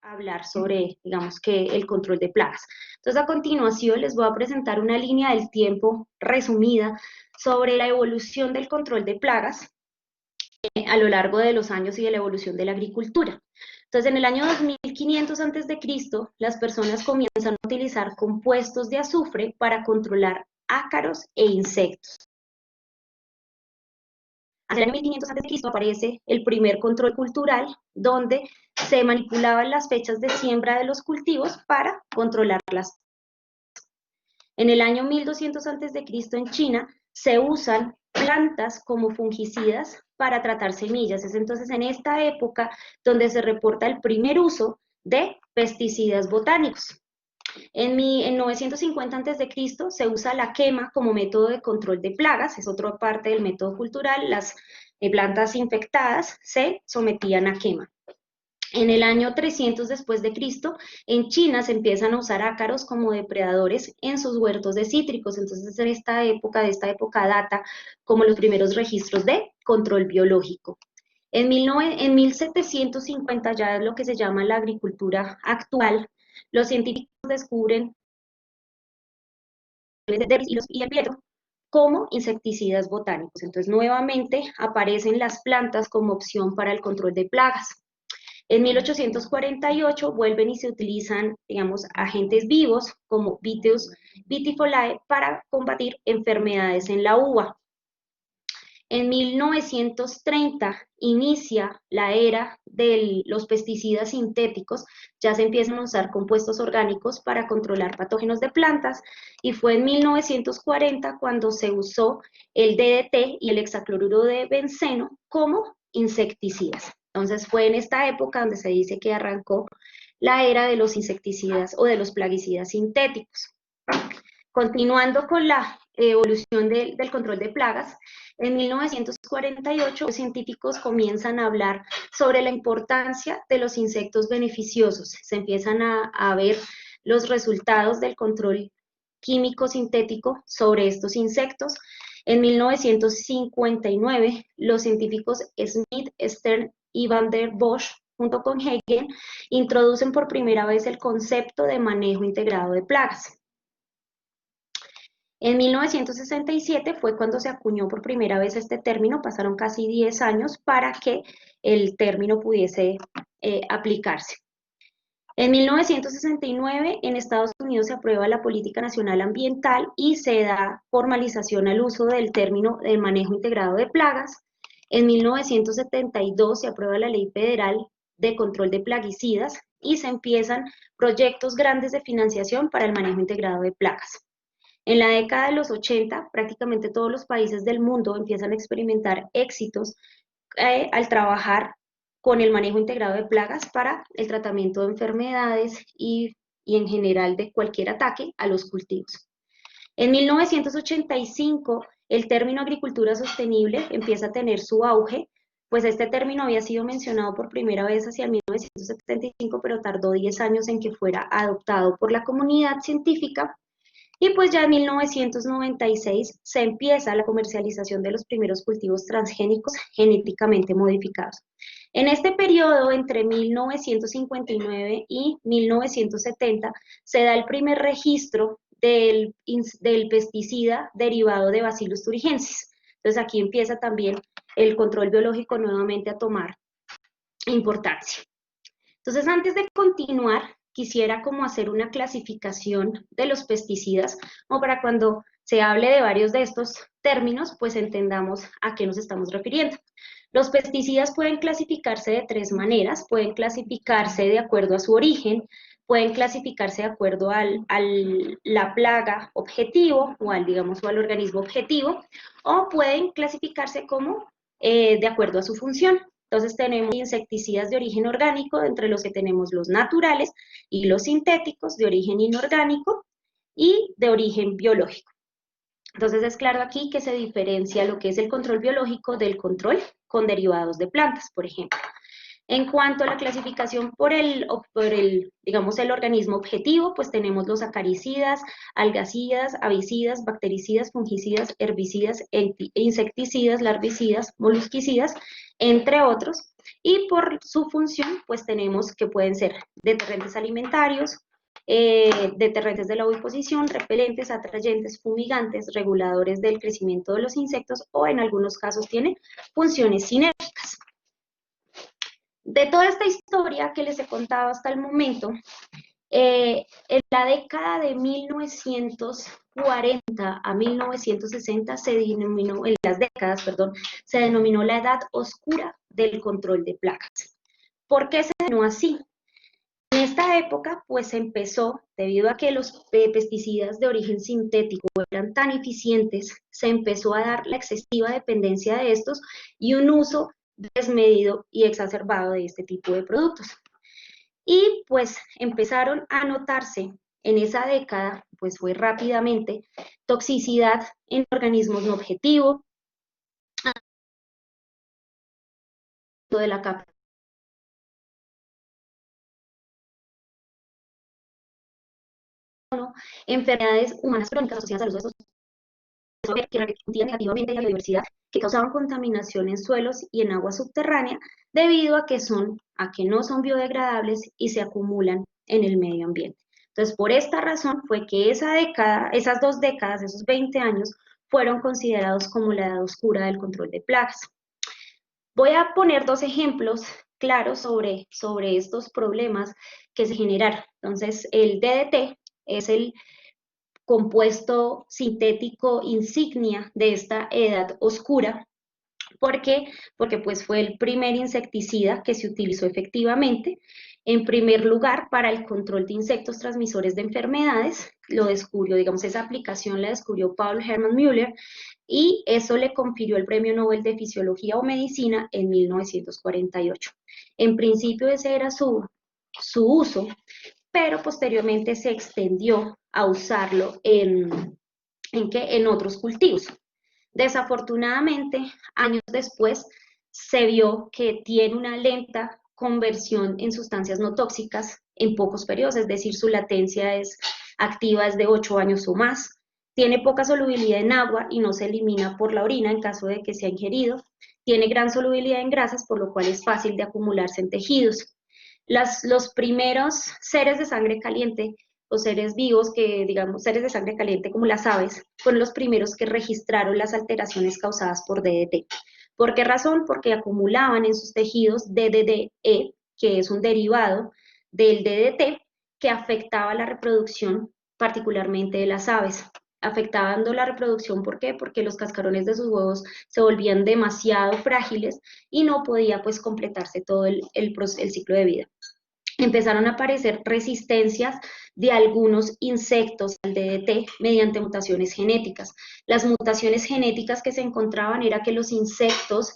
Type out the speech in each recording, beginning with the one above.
a hablar sobre, digamos que, el control de plagas. Entonces, a continuación les voy a presentar una línea del tiempo resumida sobre la evolución del control de plagas a lo largo de los años y de la evolución de la agricultura. Entonces, en el año 2500 a.C., las personas comienzan a utilizar compuestos de azufre para controlar ácaros e insectos. Hacia el año 1500 a.C. aparece el primer control cultural, donde se manipulaban las fechas de siembra de los cultivos para controlarlas. En el año 1200 a.C. en China se usan plantas como fungicidas para tratar semillas. Es entonces en esta época donde se reporta el primer uso de pesticidas botánicos. En 950 a.C. se usa la quema como método de control de plagas, es otra parte del método cultural. Las plantas infectadas se sometían a quema. En el año 300 después de Cristo, en China se empiezan a usar ácaros como depredadores en sus huertos de cítricos. Entonces, de esta época data como los primeros registros de control biológico. En 1750, ya es lo que se llama la agricultura actual, los científicos descubren y el viento como insecticidas botánicos. Entonces, nuevamente aparecen las plantas como opción para el control de plagas. En 1848 vuelven y se utilizan, digamos, agentes vivos como Viteus vitifolae para combatir enfermedades en la uva. En 1930 inicia la era de los pesticidas sintéticos, ya se empiezan a usar compuestos orgánicos para controlar patógenos de plantas, y fue en 1940 cuando se usó el DDT y el hexacloruro de benceno como insecticidas. Entonces fue en esta época donde se dice que arrancó la era de los insecticidas o de los plaguicidas sintéticos. Continuando con la evolución del control de plagas, en 1948 los científicos comienzan a hablar sobre la importancia de los insectos beneficiosos. Se empiezan a ver los resultados del control químico sintético sobre estos insectos. En 1959, los científicos Smith, Stern y Van der Bosch, junto con Hagen, introducen por primera vez el concepto de manejo integrado de plagas. En 1967 fue cuando se acuñó por primera vez este término, pasaron casi 10 años para que el término pudiese aplicarse. En 1969 en Estados Unidos se aprueba la Política Nacional Ambiental y se da formalización al uso del término de manejo integrado de plagas. En 1972 se aprueba la Ley Federal de Control de Plaguicidas y se empiezan proyectos grandes de financiación para el manejo integrado de plagas. En la década de los 80, prácticamente todos los países del mundo empiezan a experimentar éxitos al trabajar con el manejo integrado de plagas para el tratamiento de enfermedades y en general de cualquier ataque a los cultivos. En 1985, el término agricultura sostenible empieza a tener su auge, pues este término había sido mencionado por primera vez hacia 1975, pero tardó 10 años en que fuera adoptado por la comunidad científica. Y pues ya en 1996 se empieza la comercialización de los primeros cultivos transgénicos genéticamente modificados. En este periodo, entre 1959 y 1970, se da el primer registro del pesticida derivado de Bacillus thuringiensis. Entonces aquí empieza también el control biológico nuevamente a tomar importancia. Entonces, antes de continuar, quisiera como hacer una clasificación de los pesticidas, como para cuando se hable de varios de estos términos, pues entendamos a qué nos estamos refiriendo. Los pesticidas pueden clasificarse de tres maneras, pueden clasificarse de acuerdo a su origen, pueden clasificarse de acuerdo a la plaga objetivo o digamos, al organismo objetivo, o pueden clasificarse como de acuerdo a su función. Entonces tenemos insecticidas de origen orgánico, entre los que tenemos los naturales y los sintéticos de origen inorgánico y de origen biológico. Entonces es claro aquí que se diferencia lo que es el control biológico del control con derivados de plantas, por ejemplo. En cuanto a la clasificación por digamos, el organismo objetivo, pues tenemos los acaricidas, algicidas, avicidas, bactericidas, fungicidas, herbicidas, insecticidas, larvicidas, molusquicidas, entre otros. y por su función pues tenemos que pueden ser deterrentes alimentarios, deterrentes de la oviposición, repelentes, atrayentes, fumigantes, reguladores del crecimiento de los insectos o en algunos casos tienen funciones sinérgicas. De toda esta historia que les he contado hasta el momento, en la década de 1940 a 1960 se denominó, en las décadas, perdón, se denominó la edad oscura del control de plagas. ¿Por qué se denominó así? En esta época, pues empezó, debido a que los pesticidas de origen sintético eran tan eficientes, se empezó a dar la excesiva dependencia de estos y un uso desmedido y exacerbado de este tipo de productos. Y pues empezaron a notarse en esa década, pues fue rápidamente, toxicidad en organismos no objetivos, de la capa, enfermedades humanas crónicas asociadas al uso de estos que repercutían negativamente en la biodiversidad, que causaban contaminación en suelos y en agua subterránea, debido a que no son biodegradables y se acumulan en el medio ambiente. Entonces, por esta razón fue que esa década, esas 2 décadas, esos 20 años, fueron considerados como la edad oscura del control de plagas. Voy a poner 2 ejemplos claros sobre estos problemas que se generaron. Entonces, el DDT es el compuesto sintético insignia de esta edad oscura. ¿Por qué? Porque pues fue el primer insecticida que se utilizó efectivamente, en primer lugar para el control de insectos transmisores de enfermedades. Lo descubrió, digamos, esa aplicación la descubrió Paul Hermann Müller y eso le confirió el Premio Nobel de Fisiología o Medicina en 1948. En principio ese era su uso, pero posteriormente se extendió a usarlo en otros cultivos. Desafortunadamente, años después, se vio que tiene una lenta conversión en sustancias no tóxicas en pocos periodos, es decir, su latencia activa es de 8 años o más, tiene poca solubilidad en agua y no se elimina por la orina en caso de que sea ingerido, tiene gran solubilidad en grasas, por lo cual es fácil de acumularse en tejidos. Los primeros seres de sangre caliente o seres vivos que, digamos, seres de sangre caliente como las aves, fueron los primeros que registraron las alteraciones causadas por DDT. ¿Por qué razón? Porque acumulaban en sus tejidos DDE, que es un derivado del DDT, que afectaba la reproducción particularmente de las aves. Afectando la reproducción, ¿por qué? Porque los cascarones de sus huevos se volvían demasiado frágiles y no podía pues completarse todo el ciclo de vida. Empezaron a aparecer resistencias de algunos insectos al DDT mediante mutaciones genéticas. Las mutaciones genéticas que se encontraban era que los insectos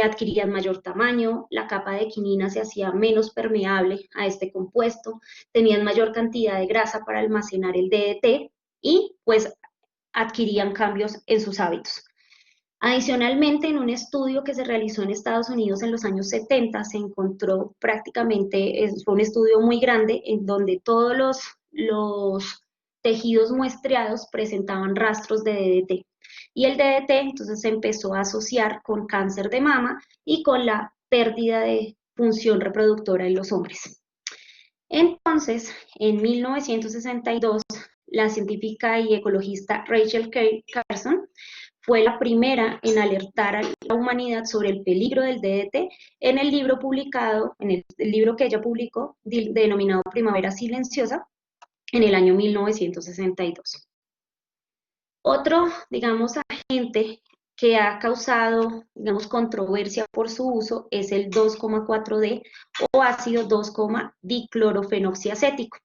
adquirían mayor tamaño, la capa de quinina se hacía menos permeable a este compuesto, tenían mayor cantidad de grasa para almacenar el DDT y pues adquirían cambios en sus hábitos. Adicionalmente, en un estudio que se realizó en Estados Unidos en los años 70, se encontró prácticamente, fue un estudio muy grande, en donde todos los tejidos muestreados presentaban rastros de DDT. Y el DDT entonces se empezó a asociar con cáncer de mama y con la pérdida de función reproductora en los hombres. Entonces, en 1962, la científica y ecologista Rachel Carson fue la primera en alertar a la humanidad sobre el peligro del DDT en el libro publicado, en el libro que ella publicó, denominado Primavera Silenciosa, en el año 1962. Otro, digamos, agente que ha causado, digamos, controversia por su uso es el 2,4-D o ácido 2,diclorofenoxiacético.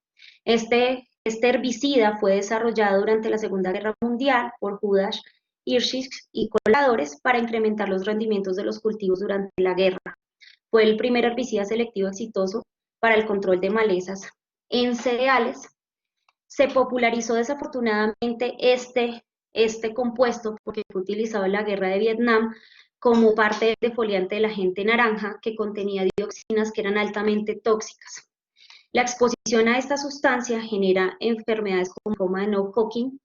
Este herbicida fue desarrollado durante la Segunda Guerra Mundial por Judas Hirschig y colaboradores para incrementar los rendimientos de los cultivos durante la guerra. Fue el primer herbicida selectivo exitoso para el control de malezas en cereales. Se popularizó desafortunadamente este compuesto porque fue utilizado en la guerra de Vietnam como parte del defoliante del agente naranja que contenía dioxinas que eran altamente tóxicas. La exposición a esta sustancia genera enfermedades como coma de no Hodgkin,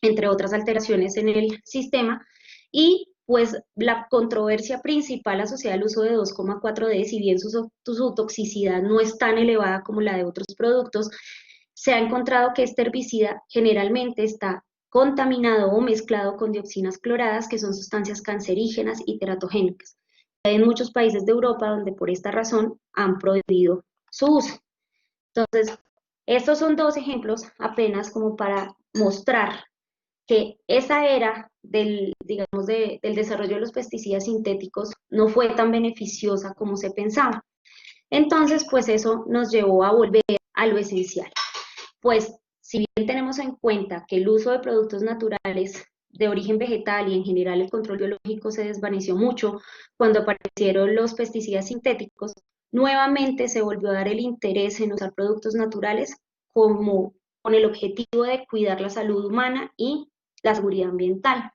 entre otras alteraciones en el sistema, y pues la controversia principal asociada al uso de 2,4-D, si bien su toxicidad no es tan elevada como la de otros productos, se ha encontrado que este herbicida generalmente está contaminado o mezclado con dioxinas cloradas, que son sustancias cancerígenas y teratogénicas. Hay en muchos países de Europa donde por esta razón han prohibido su uso. Entonces, estos son dos ejemplos apenas como para mostrar que esa era digamos, del desarrollo de los pesticidas sintéticos no fue tan beneficiosa como se pensaba. Entonces, pues eso nos llevó a volver a lo esencial. Pues, si bien tenemos en cuenta que el uso de productos naturales de origen vegetal y en general el control biológico se desvaneció mucho cuando aparecieron los pesticidas sintéticos, nuevamente se volvió a dar el interés en usar productos naturales como con el objetivo de cuidar la salud humana y la seguridad ambiental.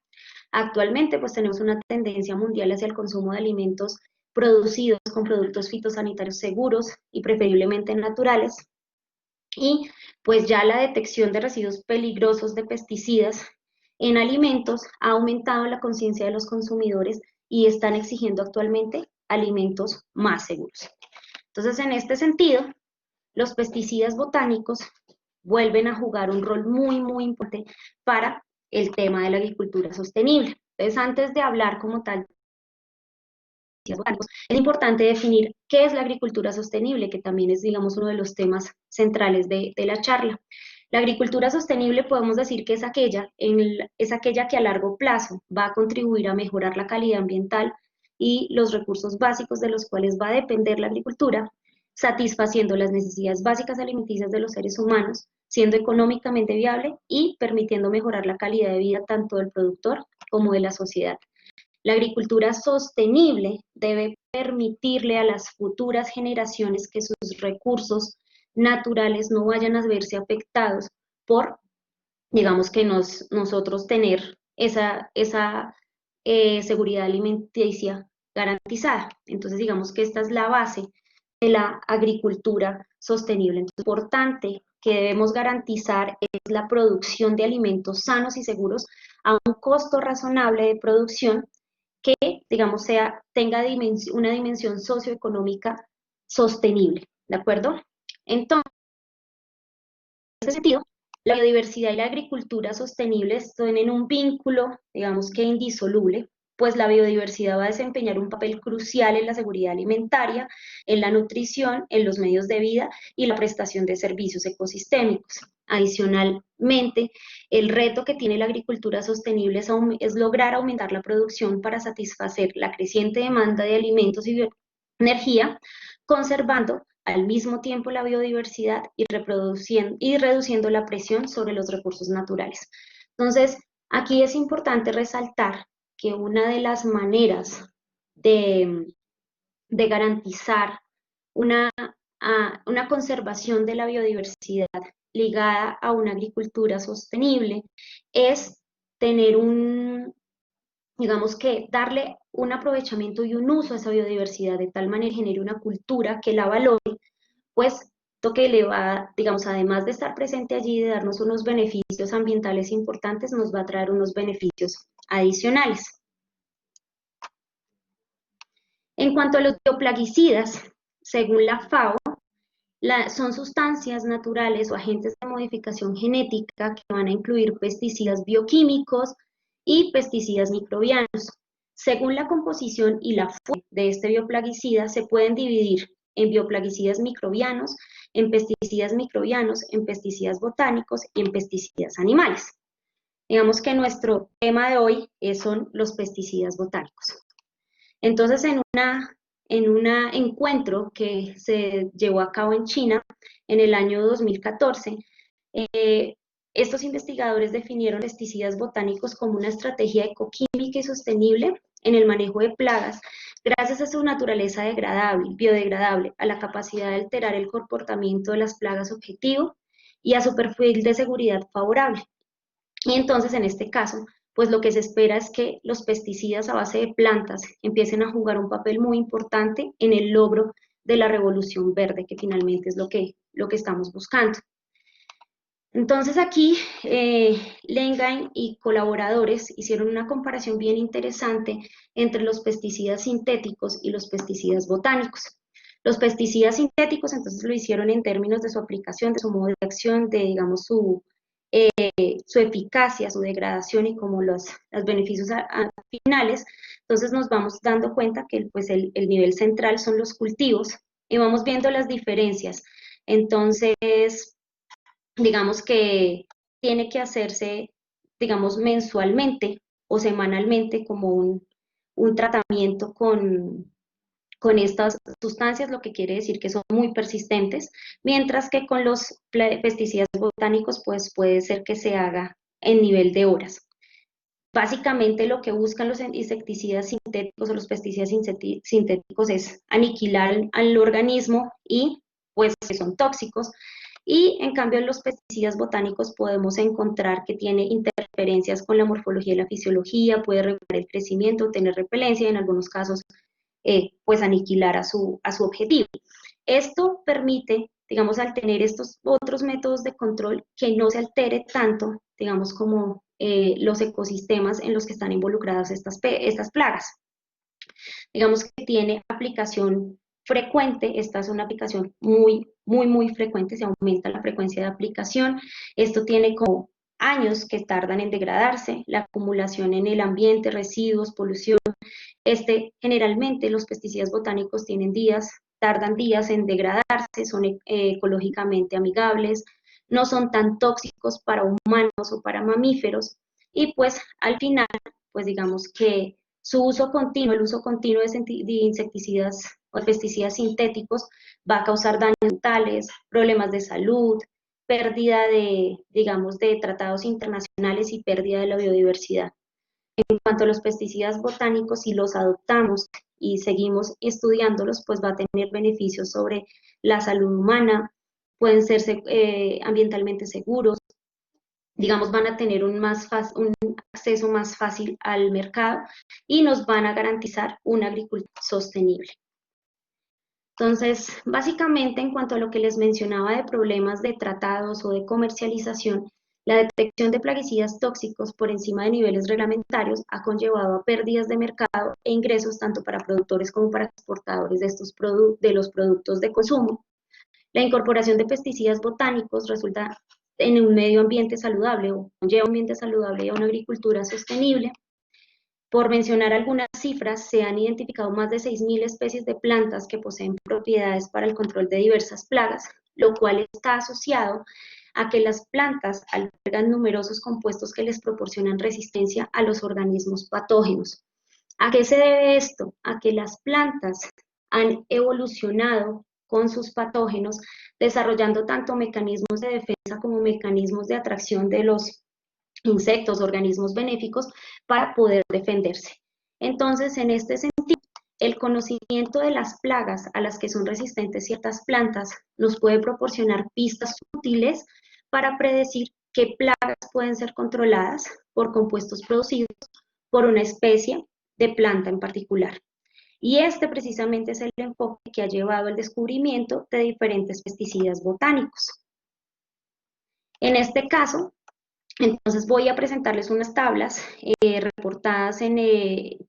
Actualmente, pues tenemos una tendencia mundial hacia el consumo de alimentos producidos con productos fitosanitarios seguros y preferiblemente naturales, y pues ya la detección de residuos peligrosos de pesticidas en alimentos ha aumentado la conciencia de los consumidores y están exigiendo actualmente alimentos más seguros. Entonces, en este sentido, los pesticidas botánicos vuelven a jugar un rol muy, muy importante para el tema de la agricultura sostenible. Entonces, antes de hablar como tal es importante definir qué es la agricultura sostenible, que también es, digamos, uno de los temas centrales de la charla. La agricultura sostenible podemos decir que es aquella que a largo plazo va a contribuir a mejorar la calidad ambiental y los recursos básicos de los cuales va a depender la agricultura, satisfaciendo las necesidades básicas alimenticias de los seres humanos, siendo económicamente viable y permitiendo mejorar la calidad de vida tanto del productor como de la sociedad. La agricultura sostenible debe permitirle a las futuras generaciones que sus recursos naturales no vayan a verse afectados por, digamos, que nosotros tener esa seguridad alimenticia garantizada. Entonces, digamos que esta es la base de la agricultura sostenible. Entonces, lo importante que debemos garantizar es la producción de alimentos sanos y seguros a un costo razonable de producción que, digamos, tenga una dimensión socioeconómica sostenible, ¿de acuerdo? Entonces, en ese sentido, la biodiversidad y la agricultura sostenible tienen un vínculo, digamos que indisoluble, pues la biodiversidad va a desempeñar un papel crucial en la seguridad alimentaria, en la nutrición, en los medios de vida y la prestación de servicios ecosistémicos. Adicionalmente, el reto que tiene la agricultura sostenible es lograr aumentar la producción para satisfacer la creciente demanda de alimentos y energía, conservando al mismo tiempo la biodiversidad y reduciendo la presión sobre los recursos naturales. Entonces, aquí es importante resaltar que una de las maneras de garantizar una, una conservación de la biodiversidad ligada a una agricultura sostenible es tener digamos que darle un aprovechamiento y un uso a esa biodiversidad de tal manera que genere una cultura que la valore, pues esto que le va, digamos, además de estar presente allí y de darnos unos beneficios ambientales importantes, nos va a traer unos beneficios adicionales. En cuanto a los bioplaguicidas, según la FAO, son sustancias naturales o agentes de modificación genética que van a incluir pesticidas bioquímicos y pesticidas microbianos. Según la composición y la fuente de este bioplaguicida, se pueden dividir en bioplaguicidas microbianos, en pesticidas botánicos y en pesticidas animales. Digamos que nuestro tema de hoy son los pesticidas botánicos. Entonces, en un encuentro que se llevó a cabo en China en el año 2014, estos investigadores definieron pesticidas botánicos como una estrategia ecoquímica y sostenible en el manejo de plagas, gracias a su naturaleza biodegradable, a la capacidad de alterar el comportamiento de las plagas objetivo y a su perfil de seguridad favorable. Y entonces, en este caso, pues lo que se espera es que los pesticidas a base de plantas empiecen a jugar un papel muy importante en el logro de la revolución verde, que finalmente es lo que estamos buscando. Entonces aquí Lengain y colaboradores hicieron una comparación bien interesante entre los pesticidas sintéticos y los pesticidas botánicos. Los pesticidas sintéticos entonces lo hicieron en términos de su aplicación, de su modo de acción, de digamos su eficacia, su degradación y como los beneficios finales. Entonces nos vamos dando cuenta que pues el nivel central son los cultivos y vamos viendo las diferencias. Entonces, digamos que tiene que hacerse, digamos, mensualmente o semanalmente como un tratamiento con estas sustancias, lo que quiere decir que son muy persistentes, mientras que con los pesticidas botánicos, pues puede ser que se haga en nivel de horas. Básicamente lo que buscan los insecticidas sintéticos o los pesticidas sintéticos es aniquilar al organismo y pues que son tóxicos, y en cambio en los pesticidas botánicos podemos encontrar que tiene interferencias con la morfología y la fisiología, puede regular el crecimiento, tener repelencia y en algunos casos pues aniquilar a su objetivo. Esto permite, digamos, al tener estos otros métodos de control, que no se altere tanto, digamos, como los ecosistemas en los que están involucradas estas plagas. Digamos que tiene aplicación frecuente, esta es una aplicación muy frecuente, se aumenta la frecuencia de aplicación, esto tiene como años que tardan en degradarse, la acumulación en el ambiente, residuos, polución, generalmente los pesticidas botánicos tienen días, tardan días en degradarse, son ecológicamente amigables, no son tan tóxicos para humanos o para mamíferos y pues al final, pues digamos que su uso continuo, el uso continuo de insecticidas o pesticidas sintéticos va a causar daños mentales, problemas de salud, pérdida de, digamos, de tratados internacionales y pérdida de la biodiversidad. En cuanto a los pesticidas botánicos, si los adoptamos y seguimos estudiándolos, pues va a tener beneficios sobre la salud humana, pueden ser ambientalmente seguros, digamos, van a tener un acceso más fácil al mercado y nos van a garantizar una agricultura sostenible. Entonces, básicamente, en cuanto a lo que les mencionaba de problemas de tratados o de comercialización, la detección de plaguicidas tóxicos por encima de niveles reglamentarios ha conllevado a pérdidas de mercado e ingresos tanto para productores como para exportadores de los productos de consumo. La incorporación de pesticidas botánicos resulta en un medio ambiente saludable o conlleva un ambiente saludable y a una agricultura sostenible. Por mencionar algunas cifras, se han identificado más de 6.000 especies de plantas que poseen propiedades para el control de diversas plagas, lo cual está asociado a que las plantas albergan numerosos compuestos que les proporcionan resistencia a los organismos patógenos. ¿A qué se debe esto? A que las plantas han evolucionado con sus patógenos, desarrollando tanto mecanismos de defensa como mecanismos de atracción de los insectos, organismos benéficos, para poder defenderse. Entonces, en este sentido, el conocimiento de las plagas a las que son resistentes ciertas plantas nos puede proporcionar pistas útiles para predecir qué plagas pueden ser controladas por compuestos producidos por una especie de planta en particular. Y este precisamente es el enfoque que ha llevado al descubrimiento de diferentes pesticidas botánicos. En este caso, entonces voy a presentarles unas tablas reportadas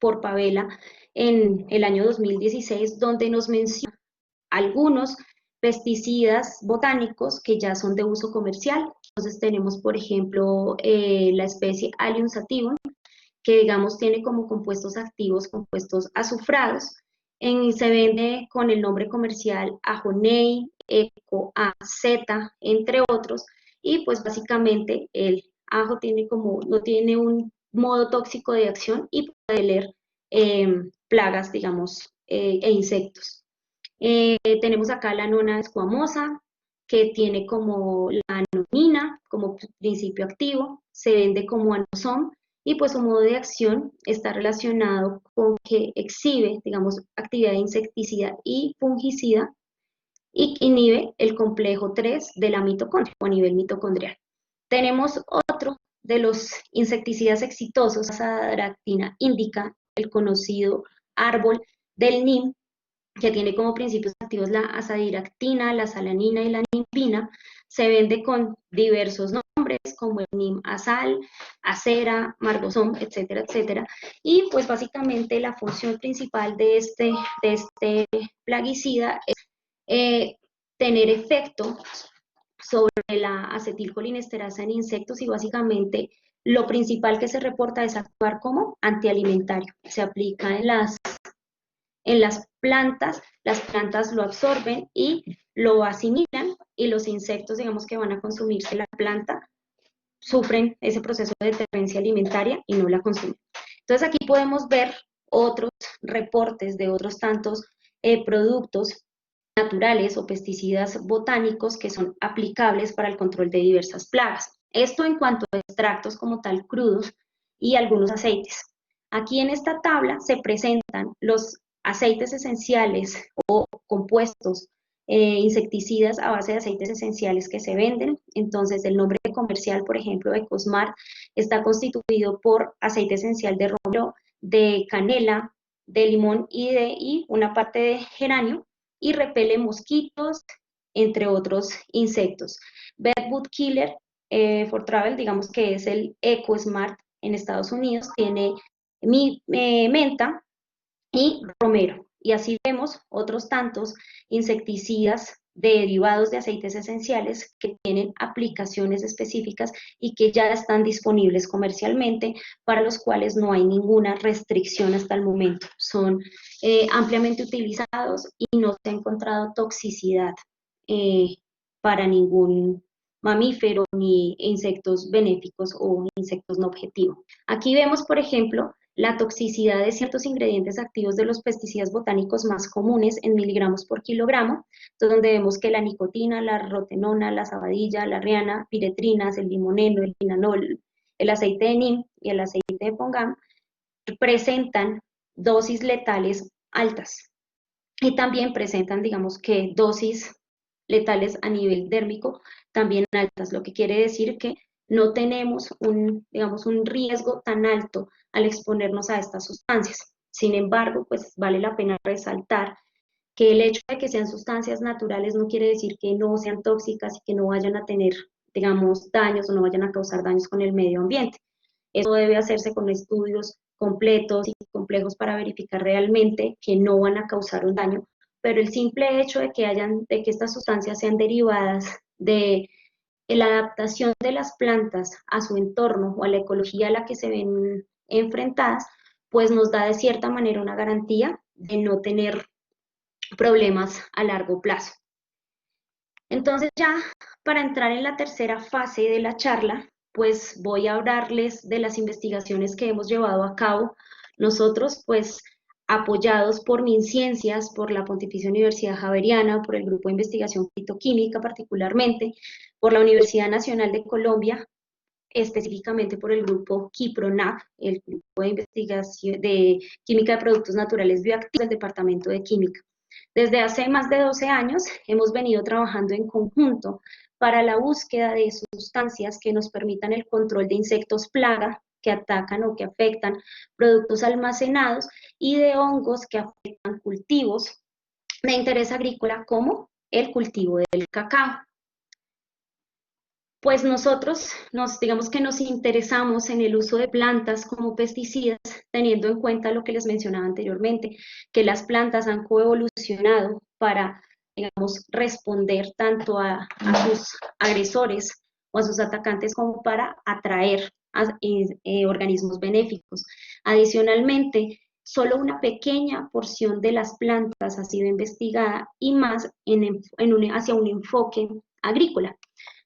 por Pavela en el año 2016, donde nos menciona algunos pesticidas botánicos que ya son de uso comercial. Entonces tenemos, por ejemplo, la especie Allium sativum, que digamos tiene como compuestos activos compuestos azufrados. Se vende con el nombre comercial Ajonei, Eco, Z, entre otros, y pues básicamente el ajo tiene como, no tiene un modo tóxico de acción y puede leer plagas, digamos, e insectos. Tenemos acá la nona escuamosa, que tiene como la anonina como principio activo, se vende como anosón y pues su modo de acción está relacionado con que exhibe, digamos, actividad insecticida y fungicida y inhibe el complejo 3 de la mitocondria o a nivel mitocondrial. Tenemos otro de los insecticidas exitosos, la azadiractina indica, el conocido árbol del NIM, que tiene como principios activos la azadiractina, la salanina y la nimbina. Se vende con diversos nombres como el Neem Asal, Acera, Margosum, etcétera, etcétera. Y pues básicamente la función principal de este plaguicida es tener efecto sobre la acetilcolinesterasa en insectos y básicamente lo principal que se reporta es actuar como antialimentario. Se aplica en las plantas lo absorben y lo asimilan y los insectos, digamos que van a consumirse la planta, sufren ese proceso de deterrencia alimentaria y no la consumen. Entonces aquí podemos ver otros reportes de otros tantos productos naturales o pesticidas botánicos que son aplicables para el control de diversas plagas. Esto en cuanto a extractos como tal crudos y algunos aceites. Aquí en esta tabla se presentan los aceites esenciales o compuestos insecticidas a base de aceites esenciales que se venden. Entonces, el nombre comercial, por ejemplo, de Cosmar, está constituido por aceite esencial de romero, de canela, de limón y una parte de geranio, y repele mosquitos, entre otros insectos. Bedwood Killer for Travel, digamos que es el Eco Smart en Estados Unidos, tiene menta y romero. Y así vemos otros tantos insecticidas derivados de aceites esenciales que tienen aplicaciones específicas y que ya están disponibles comercialmente, para los cuales no hay ninguna restricción hasta el momento. Son ampliamente utilizados y no se ha encontrado toxicidad eh, para ningún mamífero ni insectos benéficos o insectos no objetivos. Aquí vemos, por ejemplo, la toxicidad de ciertos ingredientes activos de los pesticidas botánicos más comunes en miligramos por kilogramo, donde vemos que la nicotina, la rotenona, la sabadilla, la riana, piretrinas, el limoneno, el linanol, el aceite de neem y el aceite de pongam presentan dosis letales altas y también presentan, digamos que dosis letales a nivel dérmico también altas, lo que quiere decir que no tenemos digamos, un riesgo tan alto al exponernos a estas sustancias. Sin embargo, pues vale la pena resaltar que el hecho de que sean sustancias naturales no quiere decir que no sean tóxicas y que no vayan a tener, digamos, daños o no vayan a causar daños con el medio ambiente. Eso debe hacerse con estudios completos y complejos para verificar realmente que no van a causar un daño, pero el simple hecho de que estas sustancias sean derivadas de la adaptación de las plantas a su entorno o a la ecología a la que se ven enfrentadas, pues nos da de cierta manera una garantía de no tener problemas a largo plazo. Entonces ya para entrar en la tercera fase de la charla, pues voy a hablarles de las investigaciones que hemos llevado a cabo nosotros, pues apoyados por MinCiencias, por la Pontificia Universidad Javeriana, por el Grupo de Investigación Fitoquímica particularmente, por la Universidad Nacional de Colombia, específicamente por el grupo KIPRONAP, el Grupo de Investigación de Química de Productos Naturales Bioactivos del Departamento de Química. Desde hace más de 12 años hemos venido trabajando en conjunto para la búsqueda de sustancias que nos permitan el control de insectos plaga que atacan o que afectan productos almacenados y de hongos que afectan cultivos de interés agrícola como el cultivo del cacao. Pues nosotros digamos que nos interesamos en el uso de plantas como pesticidas, teniendo en cuenta lo que les mencionaba anteriormente, que las plantas han coevolucionado para, digamos, responder tanto a sus agresores o a sus atacantes como para atraer organismos benéficos. Adicionalmente, solo una pequeña porción de las plantas ha sido investigada y más hacia un enfoque agrícola.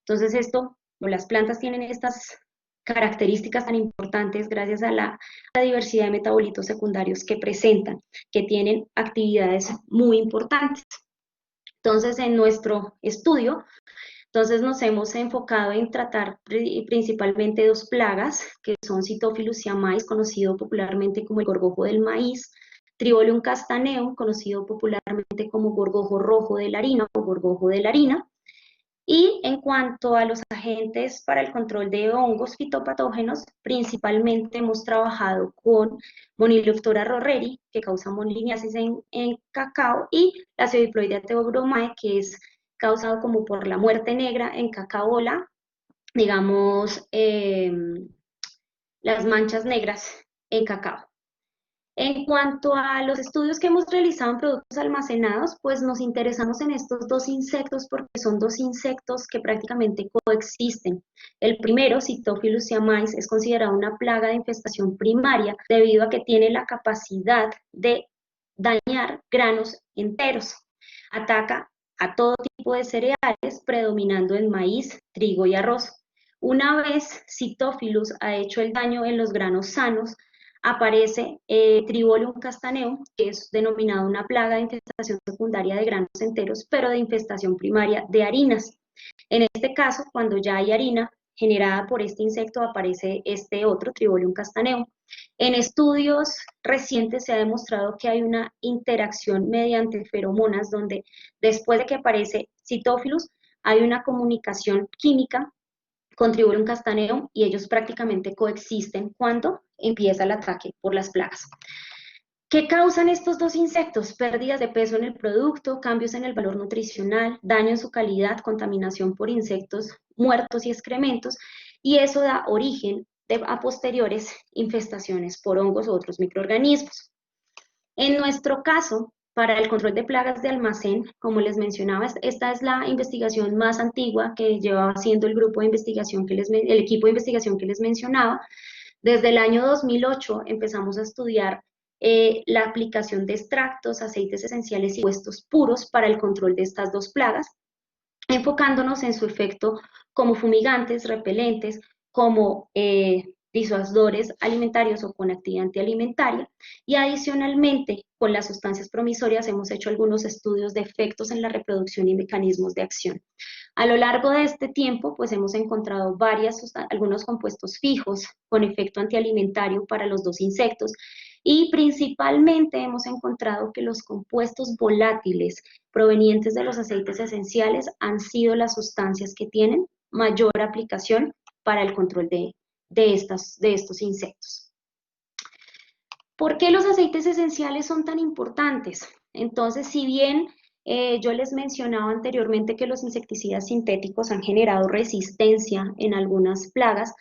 Entonces las plantas tienen estas características tan importantes gracias a la diversidad de metabolitos secundarios que presentan, que tienen actividades muy importantes. Entonces, en nuestro estudio, nos hemos enfocado en tratar principalmente dos plagas, que son Cytophilus siamais, conocido popularmente como el gorgojo del maíz, Tribolium castaneum, conocido popularmente como gorgojo rojo de la harina o gorgojo de la harina. Y en cuanto a los agentes para el control de hongos fitopatógenos, principalmente hemos trabajado con Monileuctora rorreri, que causa moniliniasis en cacao, y la Pseudiploidea theobromai, que es causado como por la muerte negra en cacaola, digamos, las manchas negras en cacao. En cuanto a los estudios que hemos realizado en productos almacenados, pues nos interesamos en estos dos insectos porque son dos insectos que prácticamente coexisten. El primero, Cytophilus siamais, es considerado una plaga de infestación primaria debido a que tiene la capacidad de dañar granos enteros. Ataca a todo tipo de cereales, predominando en maíz, trigo y arroz. Una vez Cytophilus ha hecho el daño en los granos sanos, aparece Tribolium castaneum, que es denominado una plaga de infestación secundaria de granos enteros, pero de infestación primaria de harinas. En este caso, cuando ya hay harina generada por este insecto, aparece este otro, Tribolium castaneum. En estudios recientes se ha demostrado que hay una interacción mediante feromonas donde después de que aparece Cytophilus, hay una comunicación química contribuyen un castaneo y ellos prácticamente coexisten cuando empieza el ataque por las plagas. ¿Qué causan estos dos insectos? Pérdidas de peso en el producto, cambios en el valor nutricional, daño en su calidad, contaminación por insectos muertos y excrementos, y eso da origen a posteriores infestaciones por hongos u otros microorganismos. En nuestro caso, para el control de plagas de almacén, como les mencionaba, esta es la investigación más antigua que llevaba haciendo el grupo de investigación el equipo de investigación que les mencionaba. Desde el año 2008 empezamos a estudiar la aplicación de extractos, aceites esenciales y puestos puros para el control de estas dos plagas, enfocándonos en su efecto como fumigantes, repelentes, como disuasores alimentarios o con actividad antialimentaria, y adicionalmente con las sustancias promisorias hemos hecho algunos estudios de efectos en la reproducción y mecanismos de acción. A lo largo de este tiempo, pues hemos encontrado algunos compuestos fijos con efecto antialimentario para los dos insectos, y principalmente hemos encontrado que los compuestos volátiles provenientes de los aceites esenciales han sido las sustancias que tienen mayor aplicación para el control de estos insectos. ¿Por qué los aceites esenciales son tan importantes? Entonces, si bien yo les mencionaba anteriormente que los insecticidas sintéticos han generado resistencia en algunas plagas,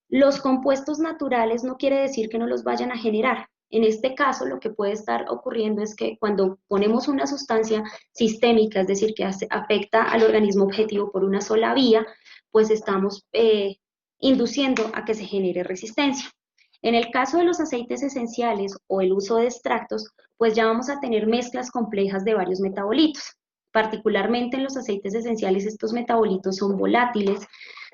los compuestos naturales no quiere decir que no los vayan a generar. En este caso, lo que puede estar ocurriendo es que cuando ponemos una sustancia sistémica, es decir, que afecta al organismo objetivo por una sola vía, pues estamos induciendo a que se genere resistencia. En el caso de los aceites esenciales o el uso de extractos, pues ya vamos a tener mezclas complejas de varios metabolitos. Particularmente en los aceites esenciales, estos metabolitos son volátiles,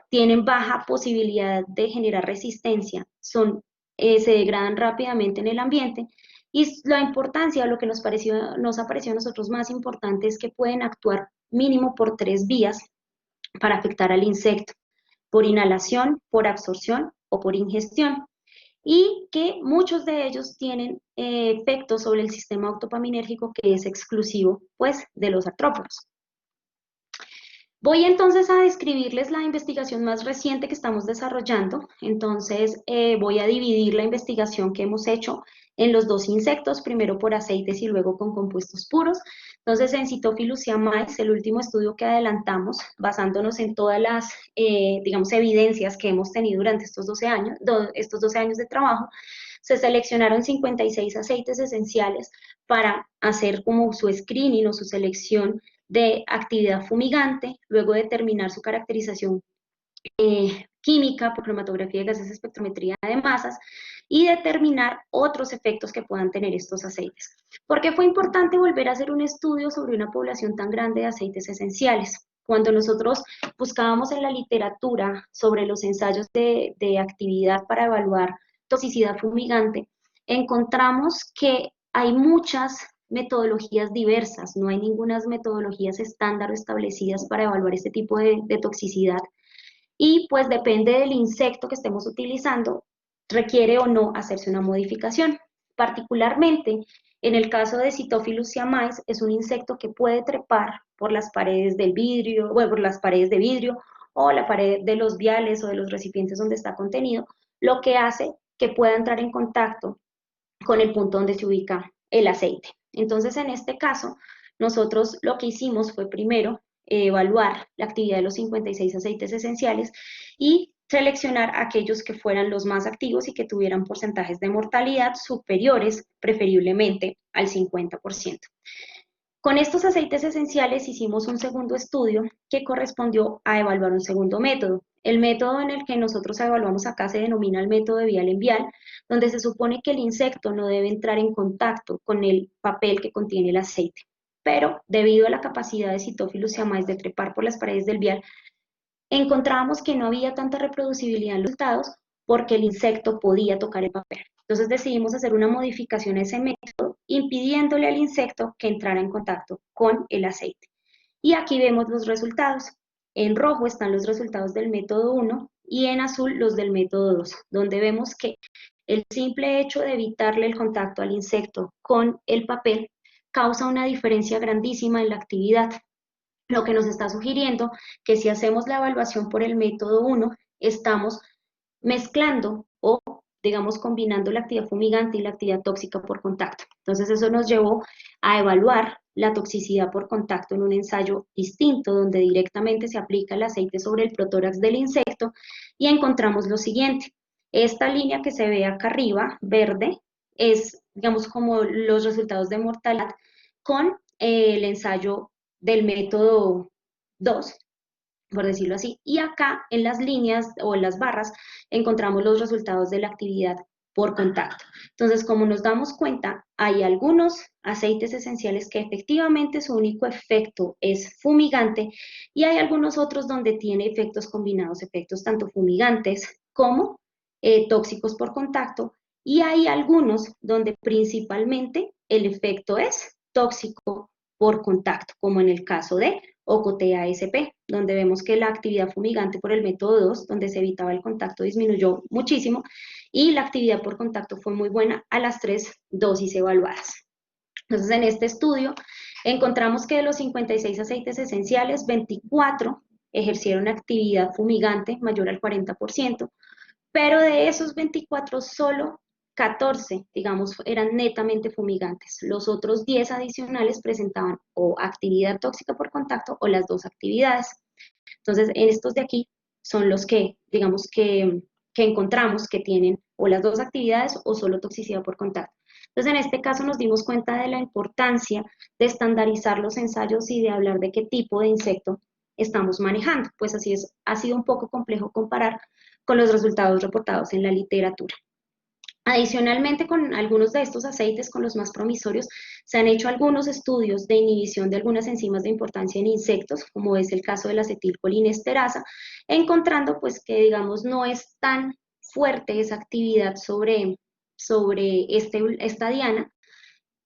tienen baja posibilidad de generar resistencia, se degradan rápidamente en el ambiente, y la importancia, lo que nos ha parecido a nosotros más importante, es que pueden actuar mínimo por 3 vías para afectar al insecto: por inhalación, por absorción o por ingestión, y que muchos de ellos tienen efectos sobre el sistema octopaminérgico que es exclusivo, pues, de los artrópodos. Voy entonces a describirles la investigación más reciente que estamos desarrollando. Entonces voy a dividir la investigación que hemos hecho en los dos insectos, primero por aceites y luego con compuestos puros. Entonces en Cytophilus siamais, el último estudio que adelantamos, basándonos en todas las, digamos, evidencias que hemos tenido durante estos 12 años de trabajo, se seleccionaron 56 aceites esenciales para hacer como su screening o su selección de actividad fumigante, luego determinar su caracterización química por cromatografía de gases, espectrometría de masas, y determinar otros efectos que puedan tener estos aceites. ¿Por qué fue importante volver a hacer un estudio sobre una población tan grande de aceites esenciales? Cuando nosotros buscábamos en la literatura sobre los ensayos de actividad para evaluar toxicidad fumigante, encontramos que hay muchas metodologías diversas, no hay ninguna metodologías estándar o establecidas para evaluar este tipo de toxicidad, y pues depende del insecto que estemos utilizando, requiere o no hacerse una modificación. Particularmente, en el caso de Cytophilus siamais, es un insecto que puede trepar por las paredes del vidrio, bueno, por las paredes de vidrio o la pared de los viales o de los recipientes donde está contenido, lo que hace que pueda entrar en contacto con el punto donde se ubica el aceite. Entonces, en este caso, nosotros lo que hicimos fue primero evaluar la actividad de los 56 aceites esenciales y seleccionar aquellos que fueran los más activos y que tuvieran porcentajes de mortalidad superiores, preferiblemente al 50%. Con estos aceites esenciales hicimos un segundo estudio que correspondió a evaluar un segundo método. El método en el que nosotros evaluamos acá se denomina el método de vial en vial, donde se supone que el insecto no debe entrar en contacto con el papel que contiene el aceite. Pero debido a la capacidad de Cytophilus siamais de trepar por las paredes del vial, encontrábamos que no había tanta reproducibilidad en los resultados porque el insecto podía tocar el papel. Entonces decidimos hacer una modificación a ese método, impidiéndole al insecto que entrara en contacto con el aceite. Y aquí vemos los resultados. En rojo están los resultados del método 1 y en azul los del método 2, donde vemos que el simple hecho de evitarle el contacto al insecto con el papel causa una diferencia grandísima en la actividad, lo que nos está sugiriendo que si hacemos la evaluación por el método 1, estamos mezclando o, digamos, combinando la actividad fumigante y la actividad tóxica por contacto. Entonces eso nos llevó a evaluar la toxicidad por contacto en un ensayo distinto, donde directamente se aplica el aceite sobre el protórax del insecto y encontramos lo siguiente. Esta línea que se ve acá arriba, verde, es, digamos, como los resultados de mortalidad con el ensayo del método 2, por decirlo así, y acá en las líneas o en las barras encontramos los resultados de la actividad por contacto. Entonces, como nos damos cuenta, hay algunos aceites esenciales que efectivamente su único efecto es fumigante y hay algunos otros donde tiene efectos combinados, efectos tanto fumigantes como tóxicos por contacto, y hay algunos donde principalmente el efecto es tóxico por contacto, como en el caso de Ocotea-SP, donde vemos que la actividad fumigante por el método 2, donde se evitaba el contacto, disminuyó muchísimo y la actividad por contacto fue muy buena a las 3 dosis evaluadas. Entonces, en este estudio encontramos que de los 56 aceites esenciales, 24 ejercieron actividad fumigante mayor al 40%, pero de esos 24 solo 14, digamos, eran netamente fumigantes. Los otros 10 adicionales presentaban o actividad tóxica por contacto o las dos actividades. Entonces, en estos de aquí son los que, digamos, que encontramos que tienen o las dos actividades o solo toxicidad por contacto. Entonces, en este caso nos dimos cuenta de la importancia de estandarizar los ensayos y de hablar de qué tipo de insecto estamos manejando. Pues así es, ha sido un poco complejo comparar con los resultados reportados en la literatura. Adicionalmente, con algunos de estos aceites, con los más promisorios, se han hecho algunos estudios de inhibición de algunas enzimas de importancia en insectos, como es el caso de la acetilcolinesterasa, encontrando pues que, digamos, no es tan fuerte esa actividad sobre esta diana.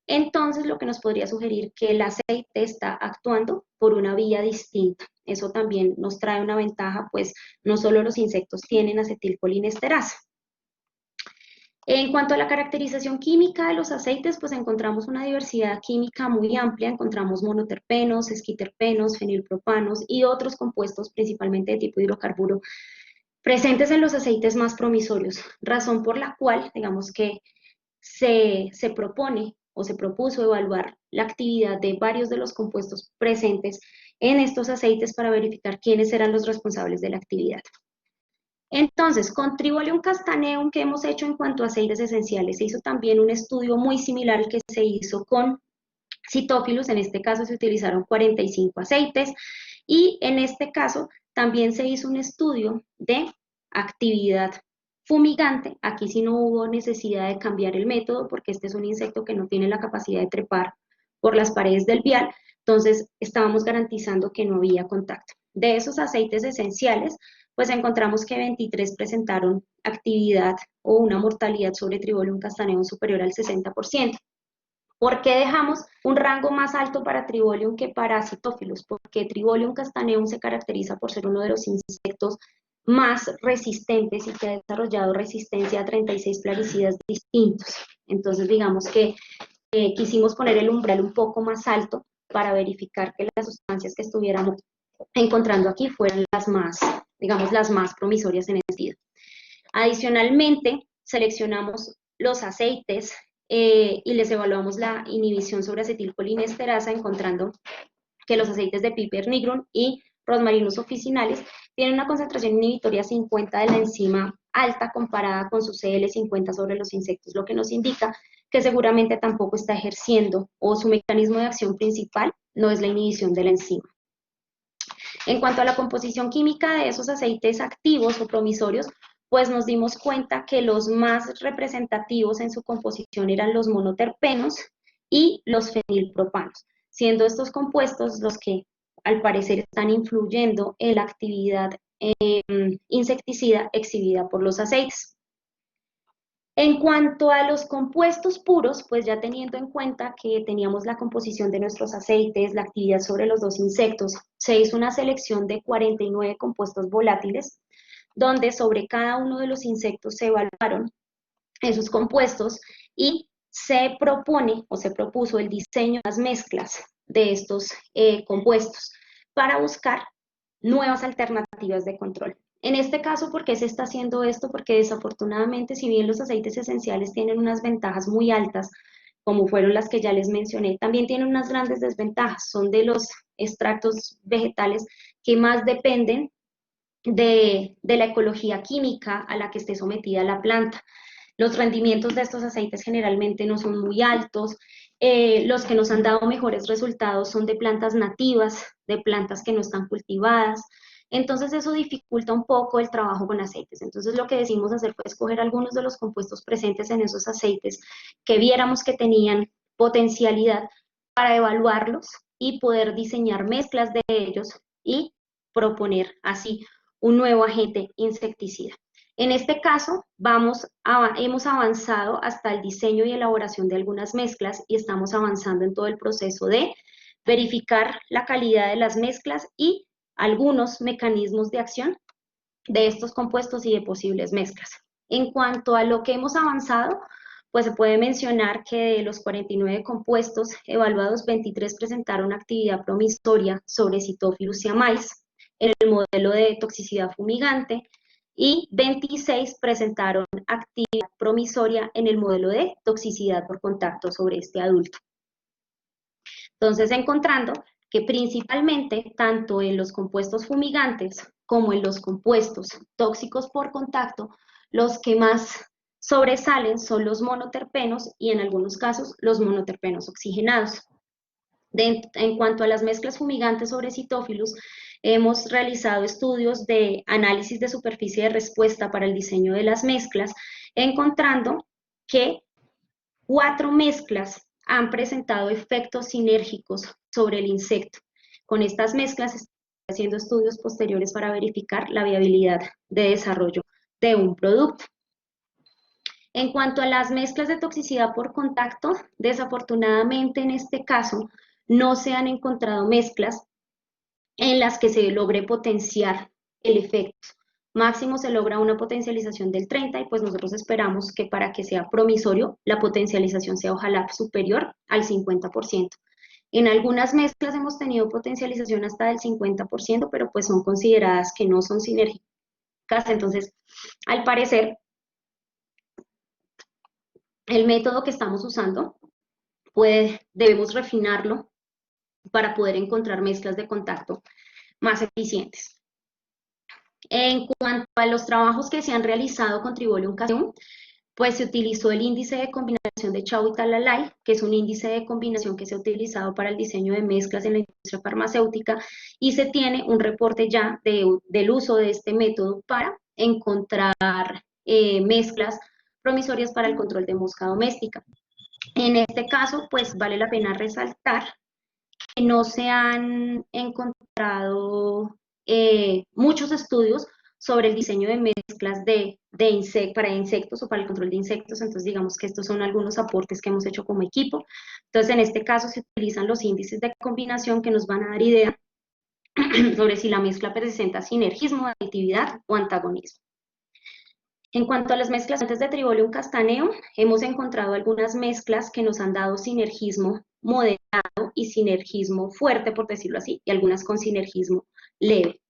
Entonces, lo que nos podría sugerir que el aceite está actuando por una vía distinta. Eso también nos trae una ventaja, pues no solo los insectos tienen acetilcolinesterasa. En cuanto a la caracterización química de los aceites, pues encontramos una diversidad química muy amplia, encontramos monoterpenos, esquiterpenos, fenilpropanos y otros compuestos, principalmente de tipo hidrocarburo, presentes en los aceites más promisorios, razón por la cual, digamos que se propone o se propuso evaluar la actividad de varios de los compuestos presentes en estos aceites para verificar quiénes eran los responsables de la actividad. Entonces, con Tribolium castaneum que hemos hecho en cuanto a aceites esenciales, se hizo también un estudio muy similar al que se hizo con Cytophilus. En este caso se utilizaron 45 aceites y en este caso también se hizo un estudio de actividad fumigante. Aquí sí no hubo necesidad de cambiar el método porque este es un insecto que no tiene la capacidad de trepar por las paredes del vial, entonces estábamos garantizando que no había contacto. De esos aceites esenciales, pues encontramos que 23 presentaron actividad o una mortalidad sobre Tribolium castaneum superior al 60%. ¿Por qué dejamos un rango más alto para Tribolium que para Cytophilus? Porque Tribolium castaneum se caracteriza por ser uno de los insectos más resistentes y que ha desarrollado resistencia a 36 plaguicidas distintos. Entonces, digamos que quisimos poner el umbral un poco más alto para verificar que las sustancias que estuviéramos encontrando aquí fueran las más, digamos, las más promisorias en el sentido. Adicionalmente, seleccionamos los aceites y les evaluamos la inhibición sobre acetilcolinesterasa, encontrando que los aceites de Piper nigrum y Rosmarinus officinales tienen una concentración inhibitoria 50 de la enzima alta comparada con su CL50 sobre los insectos, lo que nos indica que seguramente tampoco está ejerciendo o su mecanismo de acción principal no es la inhibición de la enzima. En cuanto a la composición química de esos aceites activos o promisorios, pues nos dimos cuenta que los más representativos en su composición eran los monoterpenos y los fenilpropanos, siendo estos compuestos los que al parecer están influyendo en la actividad insecticida exhibida por los aceites. En cuanto a los compuestos puros, pues ya teniendo en cuenta que teníamos la composición de nuestros aceites, la actividad sobre los dos insectos, se hizo una selección de 49 compuestos volátiles, donde sobre cada uno de los insectos se evaluaron esos compuestos y se propone o se propuso el diseño de las mezclas de estos compuestos para buscar nuevas alternativas de control. En este caso, ¿por qué se está haciendo esto? Porque desafortunadamente, si bien los aceites esenciales tienen unas ventajas muy altas, como fueron las que ya les mencioné, también tienen unas grandes desventajas. Son de los extractos vegetales que más dependen de la ecología química a la que esté sometida la planta. Los rendimientos de estos aceites generalmente no son muy altos. Los que nos han dado mejores resultados son de plantas nativas, de plantas que no están cultivadas. Entonces eso dificulta un poco el trabajo con aceites. Entonces lo que decidimos hacer fue escoger algunos de los compuestos presentes en esos aceites que viéramos que tenían potencialidad para evaluarlos y poder diseñar mezclas de ellos y proponer así un nuevo agente insecticida. En este caso, hemos avanzado hasta el diseño y elaboración de algunas mezclas y estamos avanzando en todo el proceso de verificar la calidad de las mezclas y algunos mecanismos de acción de estos compuestos y de posibles mezclas. En cuanto a lo que hemos avanzado, pues se puede mencionar que de los 49 compuestos evaluados, 23 presentaron actividad promisoria sobre Cytophilus siamais en el modelo de toxicidad fumigante y 26 presentaron actividad promisoria en el modelo de toxicidad por contacto sobre este adulto. Entonces, encontrando que principalmente, tanto en los compuestos fumigantes como en los compuestos tóxicos por contacto, los que más sobresalen son los monoterpenos y en algunos casos los monoterpenos oxigenados. En cuanto a las mezclas fumigantes sobre Cytophilus, hemos realizado estudios de análisis de superficie de respuesta para el diseño de las mezclas, encontrando que 4 mezclas han presentado efectos sinérgicos sobre el insecto. Con estas mezclas estamos haciendo estudios posteriores para verificar la viabilidad de desarrollo de un producto. En cuanto a las mezclas de toxicidad por contacto, desafortunadamente en este caso no se han encontrado mezclas en las que se logre potenciar el efecto. Máximo se logra una potencialización del 30 y pues nosotros esperamos que para que sea promisorio la potencialización sea ojalá superior al 50%. En algunas mezclas hemos tenido potencialización hasta del 50%, pero pues son consideradas que no son sinérgicas. Entonces, al parecer, el método que estamos usando, debemos refinarlo para poder encontrar mezclas de contacto más eficientes. En cuanto a los trabajos que se han realizado con Tribolium casseum, pues se utilizó el índice de combinación de Chow y Talalay, que es un índice de combinación que se ha utilizado para el diseño de mezclas en la industria farmacéutica, y se tiene un reporte ya del uso de este método para encontrar mezclas promisorias para el control de mosca doméstica. En este caso, pues vale la pena resaltar que no se han encontrado muchos estudios sobre el diseño de mezclas para insectos o para el control de insectos, entonces digamos que estos son algunos aportes que hemos hecho como equipo. Entonces en este caso se utilizan los índices de combinación que nos van a dar idea sobre si la mezcla presenta sinergismo, aditividad o antagonismo. En cuanto a las mezclas de Tribolium castaneo, hemos encontrado algunas mezclas que nos han dado sinergismo moderado y sinergismo fuerte, por decirlo así, y algunas con sinergismo leve.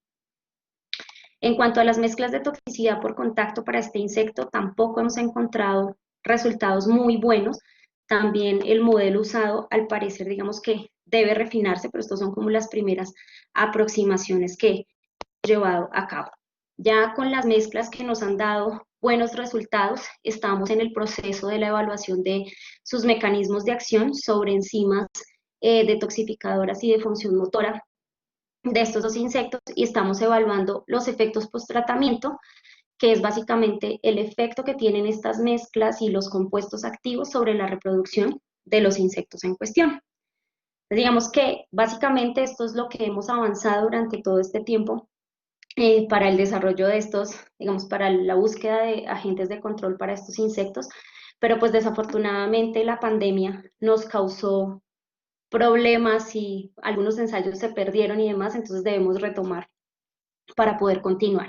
En cuanto a las mezclas de toxicidad por contacto para este insecto, tampoco hemos encontrado resultados muy buenos. También el modelo usado, al parecer, digamos que debe refinarse, pero estas son como las primeras aproximaciones que hemos llevado a cabo. Ya con las mezclas que nos han dado buenos resultados, estamos en el proceso de la evaluación de sus mecanismos de acción sobre enzimas detoxificadoras y de función motora de estos dos insectos, y estamos evaluando los efectos post-tratamiento, que es básicamente el efecto que tienen estas mezclas y los compuestos activos sobre la reproducción de los insectos en cuestión. Digamos que básicamente esto es lo que hemos avanzado durante todo este tiempo para el desarrollo de estos, digamos, para la búsqueda de agentes de control para estos insectos, pero pues desafortunadamente la pandemia nos causó problemas y algunos ensayos se perdieron y demás, entonces debemos retomar para poder continuar.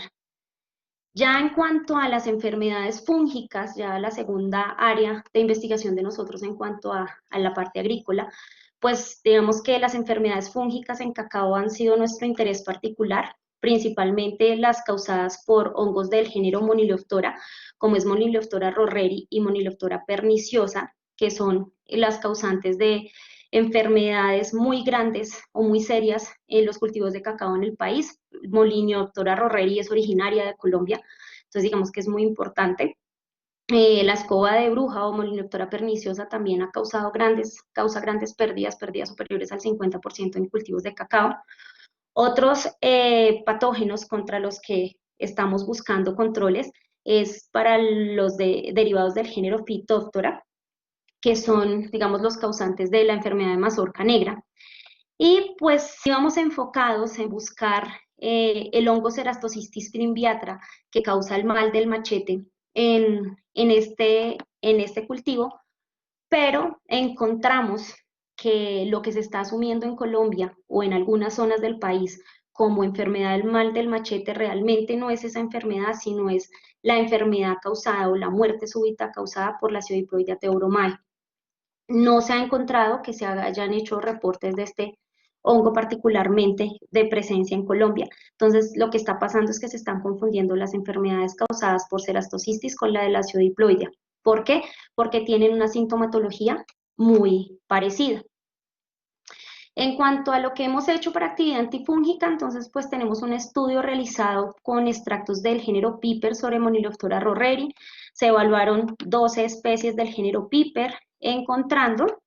Ya en cuanto a las enfermedades fúngicas, ya la segunda área de investigación de nosotros en cuanto a la parte agrícola, pues digamos que las enfermedades fúngicas en cacao han sido nuestro interés particular, principalmente las causadas por hongos del género Moniloptora, como es Moniloptora rorreri y Moniloptora perniciosa, que son las causantes de enfermedades muy grandes o muy serias en los cultivos de cacao en el país. Moniloptora rorreri es originaria de Colombia, entonces digamos que es muy importante. La escoba de bruja o Moniloptora perniciosa también ha causa grandes pérdidas superiores al 50% en cultivos de cacao. Otros patógenos contra los que estamos buscando controles es para los derivados del género Phytophthora, que son, digamos, los causantes de la enfermedad de mazorca negra. Y pues si vamos enfocados en buscar el hongo Cerastocystis fimbriata, que causa el mal del machete en este cultivo, pero encontramos que lo que se está asumiendo en Colombia o en algunas zonas del país como enfermedad del mal del machete realmente no es esa enfermedad, sino es la enfermedad causada o la muerte súbita causada por la Pseudiploidea theobromai. No se ha encontrado que se hayan hecho reportes de este hongo particularmente de presencia en Colombia. Entonces, lo que está pasando es que se están confundiendo las enfermedades causadas por Cerastocystis con la de la Pseudiploidea. ¿Por qué? Porque tienen una sintomatología muy parecida. En cuanto a lo que hemos hecho para actividad antifúngica, entonces pues tenemos un estudio realizado con extractos del género Piper sobre Moniloptora rorreri. Se evaluaron 12 especies del género Piper, encontrando,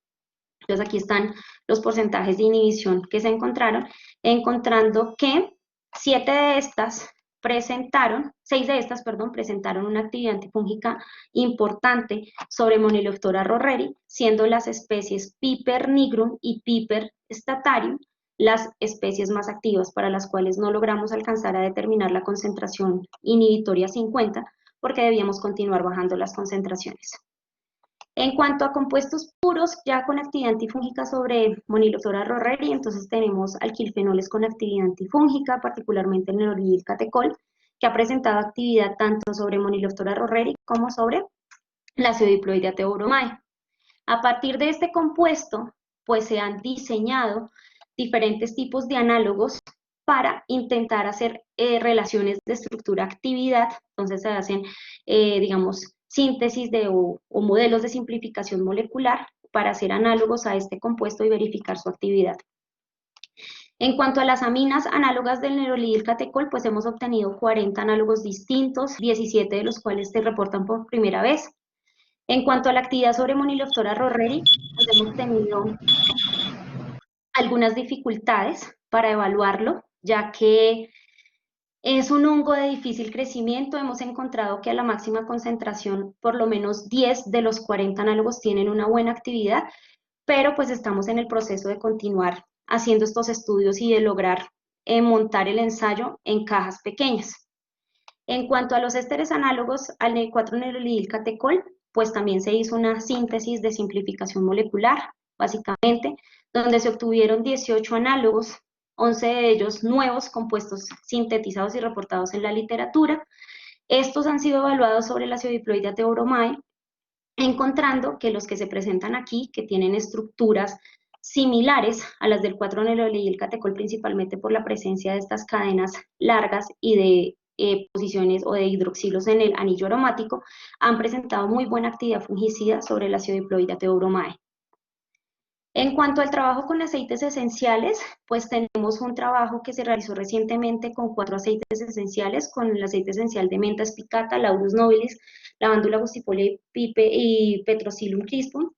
entonces aquí están los porcentajes de inhibición que se encontrando que 6 de estas, presentaron una actividad antifúngica importante sobre Moniloptora rorreri, siendo las especies Piper nigrum y Piper statarium las especies más activas, para las cuales no logramos alcanzar a determinar la concentración inhibitoria 50, porque debíamos continuar bajando las concentraciones. En cuanto a compuestos puros, ya con actividad antifúngica sobre Moniloptora rorreri, entonces tenemos alquilfenoles con actividad antifúngica, particularmente el neolidilcatecol, que ha presentado actividad tanto sobre Moniloptora rorreri como sobre la Pseudiploidea theobromai. A partir de este compuesto, pues se han diseñado diferentes tipos de análogos para intentar hacer relaciones de estructura-actividad. Entonces se hacen, digamos, síntesis o modelos de simplificación molecular para hacer análogos a este compuesto y verificar su actividad. En cuanto a las aminas análogas del neolidilcatecol, pues hemos obtenido 40 análogos distintos, 17 de los cuales se reportan por primera vez. En cuanto a la actividad sobre Moniloptora rorreri, pues hemos tenido algunas dificultades para evaluarlo, ya que es un hongo de difícil crecimiento. Hemos encontrado que a la máxima concentración, por lo menos 10 de los 40 análogos tienen una buena actividad, pero pues estamos en el proceso de continuar haciendo estos estudios y de lograr montar el ensayo en cajas pequeñas. En cuanto a los ésteres análogos al 4-neolidilcatecol, pues también se hizo una síntesis de simplificación molecular, básicamente, donde se obtuvieron 18 análogos, 11 de ellos nuevos, compuestos sintetizados y reportados en la literatura. Estos han sido evaluados sobre la Pseudiploidea theobromai, encontrando que los que se presentan aquí, que tienen estructuras similares a las del 4-neolidilcatecol, principalmente por la presencia de estas cadenas largas y de posiciones o de hidroxilos en el anillo aromático, han presentado muy buena actividad fungicida sobre la Pseudiploidea theobromai. En cuanto al trabajo con aceites esenciales, pues tenemos un trabajo que se realizó recientemente con 4 aceites esenciales, con el aceite esencial de menta spicata, Laurus nobilis, lavandula gustifolia y Petrosilum crispum,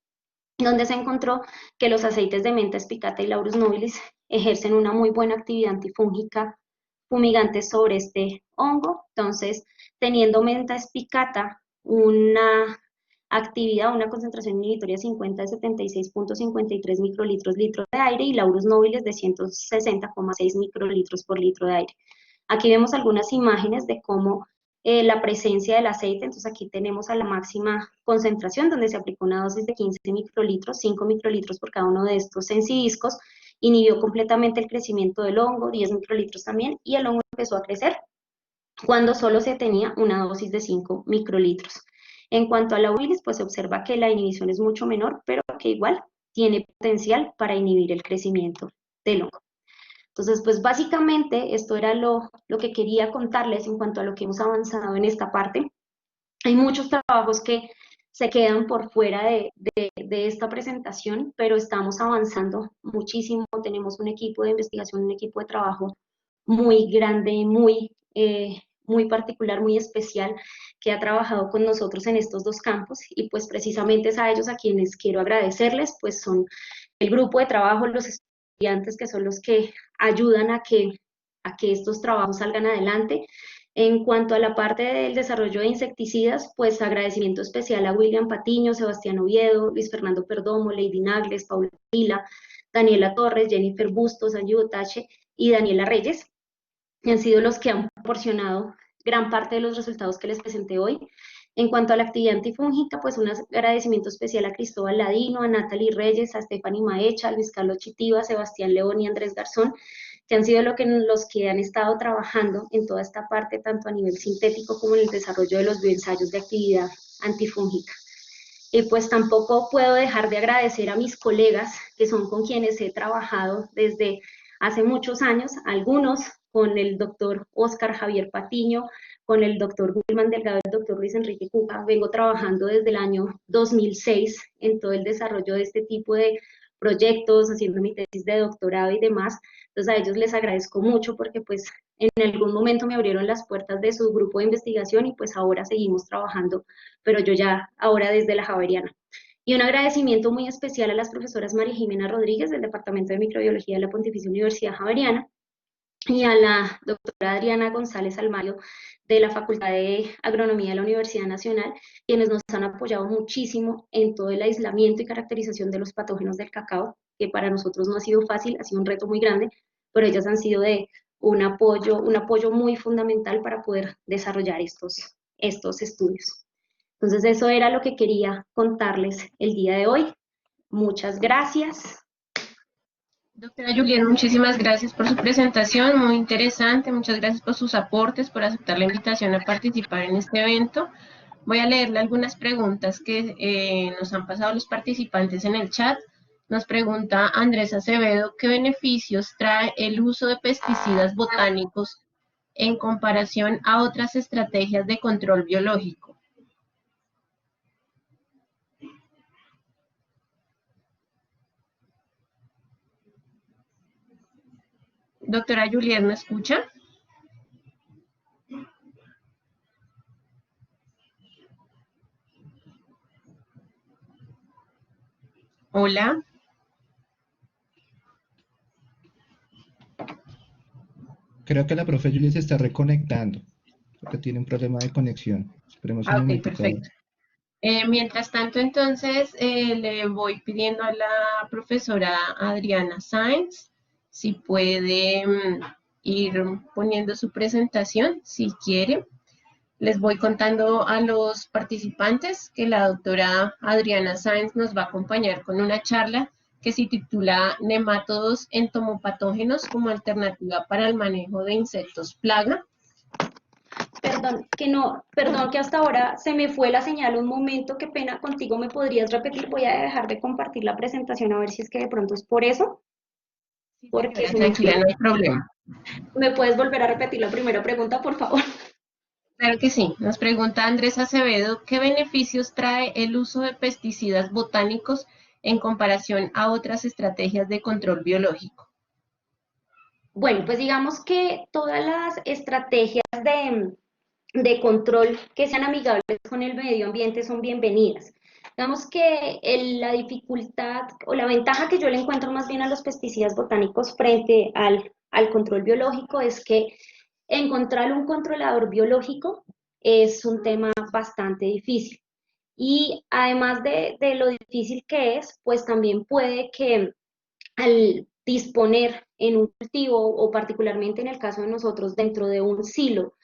donde se encontró que los aceites de menta spicata y Laurus nobilis ejercen una muy buena actividad antifúngica fumigante sobre este hongo. Entonces, teniendo menta spicata una actividad, una concentración inhibitoria 50 de 76.53 microlitros litro de aire y Laurus nobilis de 160,6 microlitros por litro de aire. Aquí vemos algunas imágenes de cómo la presencia del aceite, entonces aquí tenemos a la máxima concentración donde se aplicó una dosis de 15 microlitros, 5 microlitros por cada uno de estos sensidiscos, inhibió completamente el crecimiento del hongo, 10 microlitros también, y el hongo empezó a crecer cuando solo se tenía una dosis de 5 microlitros. En cuanto a la bilis, pues se observa que la inhibición es mucho menor, pero que igual tiene potencial para inhibir el crecimiento del hongo. Entonces, pues básicamente esto era lo que quería contarles en cuanto a lo que hemos avanzado en esta parte. Hay muchos trabajos que se quedan por fuera de esta presentación, pero estamos avanzando muchísimo. Tenemos un equipo de investigación, un equipo de trabajo muy grande, muy particular, muy especial, que ha trabajado con nosotros en estos dos campos y pues precisamente es a ellos a quienes quiero agradecerles, pues son el grupo de trabajo, los estudiantes que son los que ayudan a que estos trabajos salgan adelante. En cuanto a la parte del desarrollo de insecticidas, pues agradecimiento especial a William Patiño, Sebastián Oviedo, Luis Fernando Perdomo, Lady Nagles, Paula Vila, Daniela Torres, Jennifer Bustos, Angie Botache y Daniela Reyes, que han sido los que han proporcionado gran parte de los resultados que les presenté hoy. En cuanto a la actividad antifúngica, pues un agradecimiento especial a Cristóbal Ladino, a Natalie Reyes, a Stephanie Maecha, a Luis Carlos Chitiva, a Sebastián León y Andrés Garzón, que han sido los que han estado trabajando en toda esta parte, tanto a nivel sintético como en el desarrollo de los bioensayos de actividad antifúngica. Y pues tampoco puedo dejar de agradecer a mis colegas, que son con quienes he trabajado desde hace muchos años, algunos con el doctor Oscar Javier Patiño, con el doctor Wilman Delgado, el doctor Luis Enrique Cuca. Vengo trabajando desde el año 2006 en todo el desarrollo de este tipo de proyectos, haciendo mi tesis de doctorado y demás. Entonces a ellos les agradezco mucho porque pues en algún momento me abrieron las puertas de su grupo de investigación y pues ahora seguimos trabajando, pero yo ya ahora desde la Javeriana. Y un agradecimiento muy especial a las profesoras María Jimena Rodríguez del Departamento de Microbiología de la Pontificia Universidad Javeriana y a la doctora Adriana González Almayo de la Facultad de Agronomía de la Universidad Nacional, quienes nos han apoyado muchísimo en todo el aislamiento y caracterización de los patógenos del cacao, que para nosotros no ha sido fácil, ha sido un reto muy grande, pero ellas han sido de un apoyo muy fundamental para poder desarrollar estos estudios. Entonces eso era lo que quería contarles el día de hoy. Muchas gracias. Doctora Julián, muchísimas gracias por su presentación, muy interesante, muchas gracias por sus aportes, por aceptar la invitación a participar en este evento. Voy a leerle algunas preguntas que nos han pasado los participantes en el chat. Nos pregunta Andrés Acevedo, ¿qué beneficios trae el uso de pesticidas botánicos en comparación a otras estrategias de control biológico? Doctora Julián, ¿me escucha? Hola. Creo que la profe Julia se está reconectando, porque tiene un problema de conexión. Esperemos un Ok, momentico ahí. perfecto. Mientras tanto, entonces, le voy pidiendo a la profesora Adriana Sáenz si puede ir poniendo su presentación, si quiere. Les voy contando a los participantes que la doctora Adriana Sáenz nos va a acompañar con una charla que se titula Nemátodos entomopatógenos como alternativa para el manejo de insectos plaga. Perdón que hasta ahora se me fue la señal un momento, qué pena contigo, ¿me podrías repetir? Voy a dejar de compartir la presentación a ver si es que de pronto es por eso. Sí, Porque señora, se me tranquila, fue. no hay problema. ¿Me puedes volver a repetir la primera pregunta, por favor? Claro que sí. Nos pregunta Andrés Acevedo, ¿qué beneficios trae el uso de pesticidas botánicos en comparación a otras estrategias de control biológico? Bueno, pues digamos que todas las estrategias de control que sean amigables con el medio ambiente son bienvenidas. Digamos que la dificultad o la ventaja que yo le encuentro más bien a los pesticidas botánicos frente al control biológico es que encontrar un controlador biológico es un tema bastante difícil. Y además de lo difícil que es, pues también puede que al disponer en un cultivo o particularmente en el caso de nosotros dentro de un silo,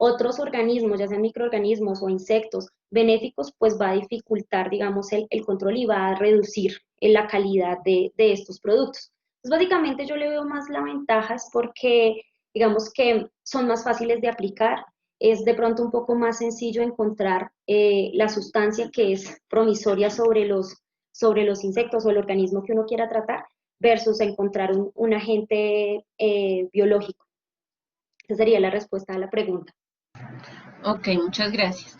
otros organismos, ya sean microorganismos o insectos benéficos, pues va a dificultar, digamos, el control y va a reducir la calidad de estos productos. Entonces, básicamente yo le veo más la ventaja es porque, digamos que son más fáciles de aplicar, es de pronto un poco más sencillo encontrar la sustancia que es promisoria sobre los insectos o el organismo que uno quiera tratar versus encontrar un agente biológico. Esa sería la respuesta a la pregunta. Ok, muchas gracias.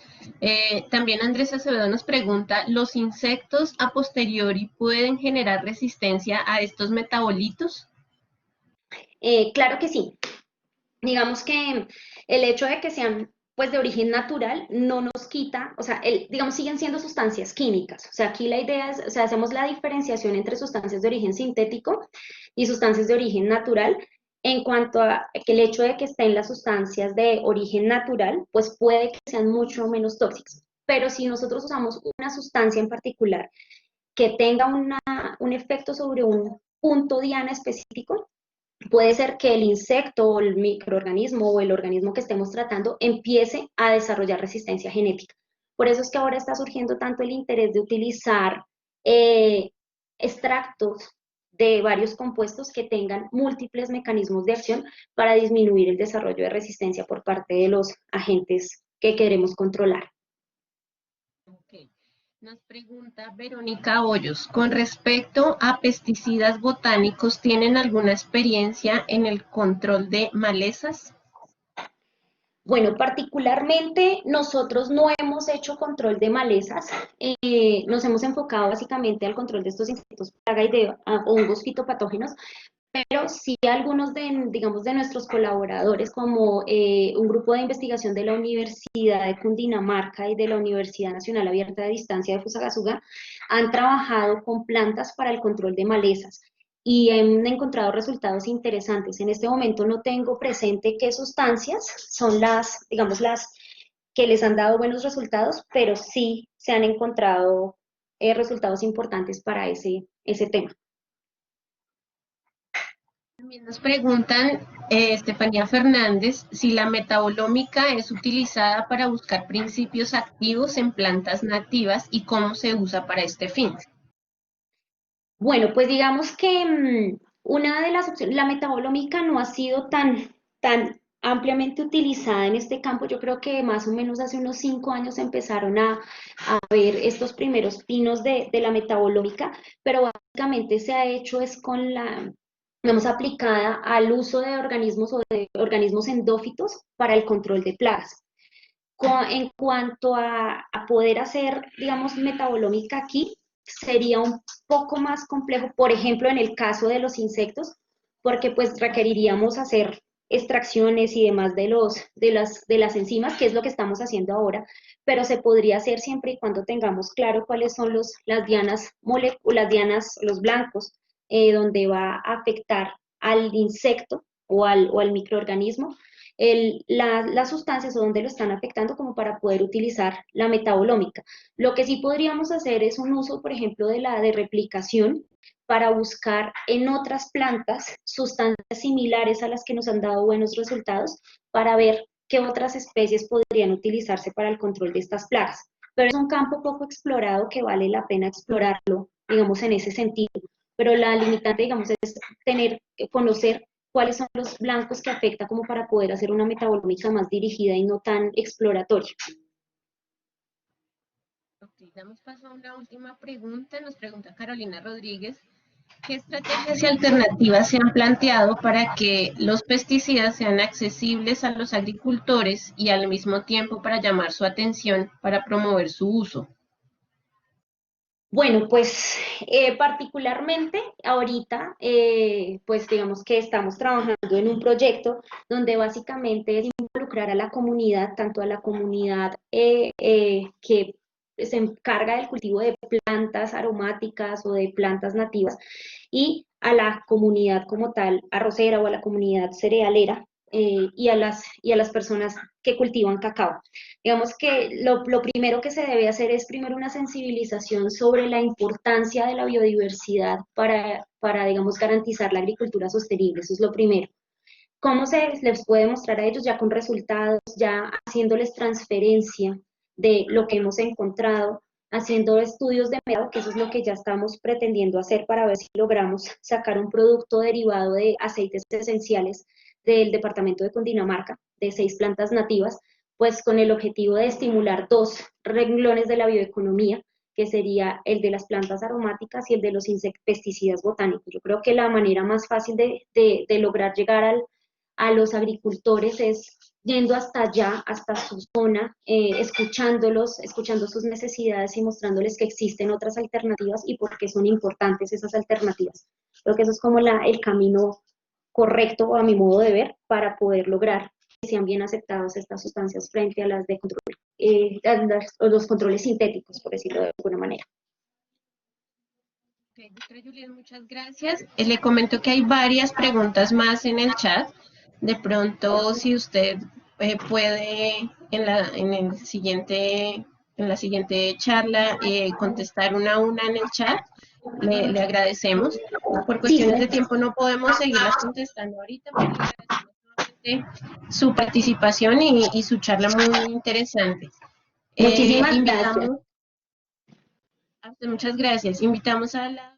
También Andrés Acevedo nos pregunta, ¿los insectos a posteriori pueden generar resistencia a estos metabolitos? Claro que sí. Digamos que el hecho de que sean pues de origen natural no nos quita, o sea, digamos siguen siendo sustancias químicas. O sea, aquí la idea es, o sea, hacemos la diferenciación entre sustancias de origen sintético y sustancias de origen natural. En cuanto a que el hecho de que estén las sustancias de origen natural, pues puede que sean mucho menos tóxicas. Pero si nosotros usamos una sustancia en particular que tenga un efecto sobre un punto diana específico, puede ser que el insecto o el microorganismo o el organismo que estemos tratando empiece a desarrollar resistencia genética. Por eso es que ahora está surgiendo tanto el interés de utilizar extractos de varios compuestos que tengan múltiples mecanismos de acción para disminuir el desarrollo de resistencia por parte de los agentes que queremos controlar. Ok. Nos pregunta Verónica Hoyos, con respecto a pesticidas botánicos, ¿tienen alguna experiencia en el control de malezas? Bueno, particularmente nosotros no hemos hecho control de malezas, nos hemos enfocado básicamente al control de estos insectos plaga y de hongos fitopatógenos, pero sí algunos de, digamos, de nuestros colaboradores, como un grupo de investigación de la Universidad de Cundinamarca y de la Universidad Nacional Abierta de Distancia de Fusagasugá, han trabajado con plantas para el control de malezas y han encontrado resultados interesantes. En este momento no tengo presente qué sustancias son las, digamos, las que les han dado buenos resultados, pero sí se han encontrado resultados importantes para ese tema. También nos preguntan, Estefanía Fernández, si la metabolómica es utilizada para buscar principios activos en plantas nativas y cómo se usa para este fin. Bueno, pues digamos que una de las opciones, la metabolómica no ha sido tan ampliamente utilizada en este campo. Yo creo que más o menos hace unos 5 años empezaron a ver estos primeros pinos de la metabolómica, pero básicamente se ha hecho es con la, digamos, aplicada al uso de organismos o de organismos endófitos para el control de plagas. En cuanto a poder hacer, digamos, metabolómica aquí, sería un poco más complejo, por ejemplo, en el caso de los insectos, porque pues requeriríamos hacer extracciones y demás de las enzimas, que es lo que estamos haciendo ahora, pero se podría hacer siempre y cuando tengamos claro cuáles son las dianas, las dianas, los blancos, donde va a afectar al insecto o al microorganismo las sustancias o dónde lo están afectando como para poder utilizar la metabolómica. Lo que sí podríamos hacer es un uso, por ejemplo, de la de replicación para buscar en otras plantas sustancias similares a las que nos han dado buenos resultados para ver qué otras especies podrían utilizarse para el control de estas plagas. Pero es un campo poco explorado que vale la pena explorarlo, digamos, en ese sentido. Pero la limitante, digamos, es conocer cuáles son los blancos que afecta como para poder hacer una metabolómica más dirigida y no tan exploratoria. Ok, damos paso a una última pregunta. Nos pregunta Carolina Rodríguez, ¿qué estrategias y alternativas se han planteado para que los pesticidas sean accesibles a los agricultores y al mismo tiempo para llamar su atención para promover su uso? Bueno, pues particularmente ahorita, pues digamos que estamos trabajando en un proyecto donde básicamente es involucrar a la comunidad, tanto a la comunidad que se encarga del cultivo de plantas aromáticas o de plantas nativas y a la comunidad como tal arrocera o a la comunidad cerealera y a las personas que cultivan cacao. Digamos que lo primero que se debe hacer es primero una sensibilización sobre la importancia de la biodiversidad digamos, garantizar la agricultura sostenible. Eso es lo primero. ¿Cómo se les puede mostrar a ellos ya con resultados, ya haciéndoles transferencia de lo que hemos encontrado, haciendo estudios de mercado, que eso es lo que ya estamos pretendiendo hacer para ver si logramos sacar un producto derivado de aceites esenciales del departamento de Cundinamarca, de 6 plantas nativas, pues con el objetivo de estimular 2 renglones de la bioeconomía, que sería el de las plantas aromáticas y el de los pesticidas botánicos. Yo creo que la manera más fácil de lograr llegar a los agricultores es yendo hasta allá, hasta su zona, escuchándolos, escuchando sus necesidades y mostrándoles que existen otras alternativas y por qué son importantes esas alternativas. Creo que eso es como el camino correcto, a mi modo de ver, para poder lograr que sean bien aceptadas estas sustancias frente a las de control, los controles sintéticos, por decirlo de alguna manera. Ok, doctora Julián, muchas gracias. Le comento que hay varias preguntas más en el chat. De pronto, si usted puede en la siguiente charla contestar una a una en el chat, le agradecemos. Por Sí, cuestiones de tiempo no podemos seguirlas contestando ahorita, pero le agradecemos nuevamente su participación y su charla muy interesante. muchísimas gracias. Muchas gracias. Invitamos a la